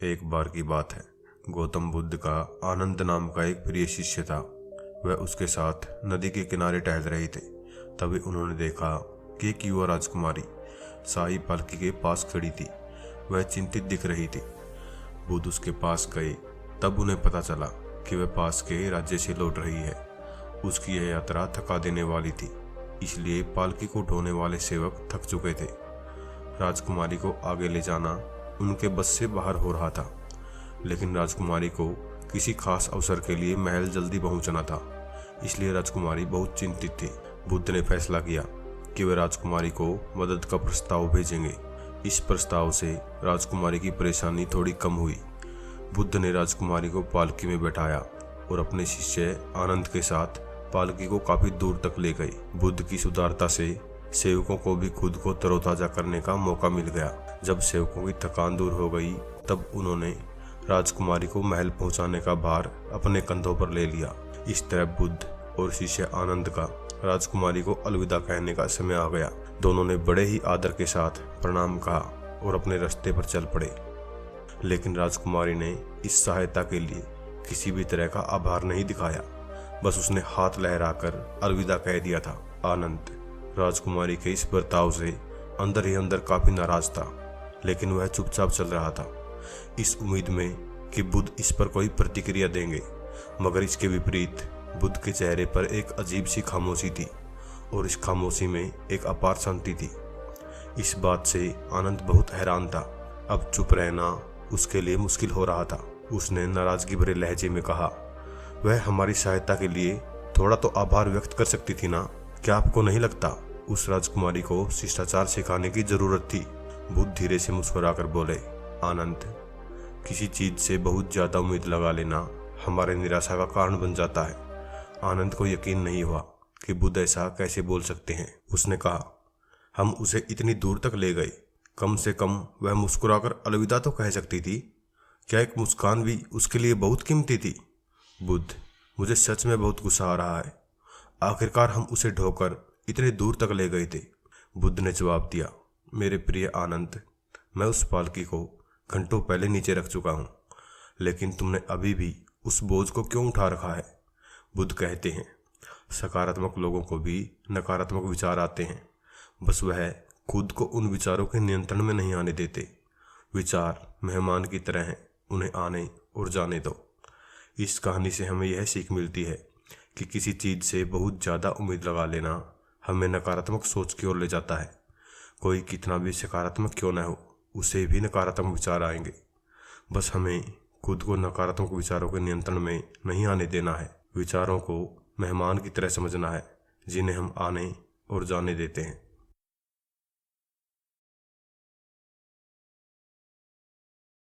एक बार की बात है। गौतम बुद्ध का आनंद नाम का एक प्रिय शिष्य था। वह उसके साथ नदी के किनारे टहल रहे थे। तभी उन्होंने देखा कि एक युवा राजकुमारी शाही पालकी के पास खड़ी थी। वह चिंतित दिख रही थी। बुद्ध उसके पास गए। तब उन्हें पता चला कि वह पास के राज्य से लौट रही है। उसकी यह यात्रा थका देने वाली थी, इसलिए पालकी को ढोने वाले सेवक थक चुके थे। राजकुमारी को आगे ले जाना उनके बस से बाहर हो रहा था, लेकिन राजकुमारी को किसी खास अवसर के लिए महल जल्दी पहुंचना था, इसलिए राजकुमारी बहुत चिंतित थी। बुद्ध ने फैसला किया कि वे राजकुमारी को मदद का प्रस्ताव भेजेंगे। इस प्रस्ताव से राजकुमारी की परेशानी थोड़ी कम हुई। बुद्ध ने राजकुमारी को पालकी में बैठाया और अपने शिष्य आनंद के साथ पालकी को काफी दूर तक ले गए। बुद्ध की सुदारता से सेवकों को भी खुद को तरोताजा करने का मौका मिल गया। जब सेवकों की थकान दूर हो गई, तब उन्होंने राजकुमारी को महल पहुंचाने का भार अपने कंधों पर ले लिया। इस तरह बुद्ध और शिष्य आनंद का राजकुमारी को अलविदा कहने का समय आ गया। दोनों ने बड़े ही आदर के साथ प्रणाम कहा और अपने रास्ते पर चल पड़े। लेकिन राजकुमारी ने इस सहायता के लिए किसी भी तरह का आभार नहीं दिखाया, बस उसने हाथ लहराकर अलविदा कह दिया था। आनंद राजकुमारी के इस बर्ताव से अंदर ही अंदर काफी नाराज था, लेकिन वह चुपचाप चल रहा था, इस उम्मीद में कि बुद्ध इस पर कोई प्रतिक्रिया देंगे। मगर इसके विपरीत बुद्ध के चेहरे पर एक अजीब सी खामोशी थी, और इस खामोशी में एक अपार शांति थी। इस बात से आनंद बहुत हैरान था। अब चुप रहना उसके लिए मुश्किल हो रहा था। उसने नाराजगी भरे लहजे में कहा, वह हमारी सहायता के लिए थोड़ा तो आभार व्यक्त कर सकती थी ना? क्या आपको नहीं लगता उस राजकुमारी को शिष्टाचार सिखाने की जरूरत थी? बुद्ध धीरे से मुस्कुराकर बोले, आनंद, किसी चीज से बहुत ज्यादा उम्मीद लगा लेना हमारे निराशा का कारण बन जाता है। आनंद को यकीन नहीं हुआ कि बुद्ध ऐसा कैसे बोल सकते हैं। उसने कहा, हम उसे इतनी दूर तक ले गए, कम से कम वह मुस्कुराकर अलविदा तो कह सकती थी। क्या एक मुस्कान भी उसके लिए बहुत कीमती थी? बुद्ध, मुझे सच में बहुत गुस्सा आ रहा है। आखिरकार हम उसे ढोकर इतने दूर तक ले गए थे। बुद्ध ने जवाब दिया, मेरे प्रिय आनंद, मैं उस पालकी को घंटों पहले नीचे रख चुका हूँ, लेकिन तुमने अभी भी उस बोझ को क्यों उठा रखा है? बुद्ध कहते हैं, सकारात्मक लोगों को भी नकारात्मक विचार आते हैं, बस वह खुद को उन विचारों के नियंत्रण में नहीं आने देते। विचार मेहमान की तरह हैं, उन्हें आने और जाने दो। इस कहानी से हमें यह सीख मिलती है कि किसी चीज़ से बहुत ज़्यादा उम्मीद लगा लेना हमें नकारात्मक सोच की ओर ले जाता है। कोई कितना भी सकारात्मक क्यों न हो, उसे भी नकारात्मक विचार आएंगे। बस हमें खुद को नकारात्मक विचारों के नियंत्रण में नहीं आने देना है। विचारों को मेहमान की तरह समझना है, जिन्हें हम आने और जाने देते हैं।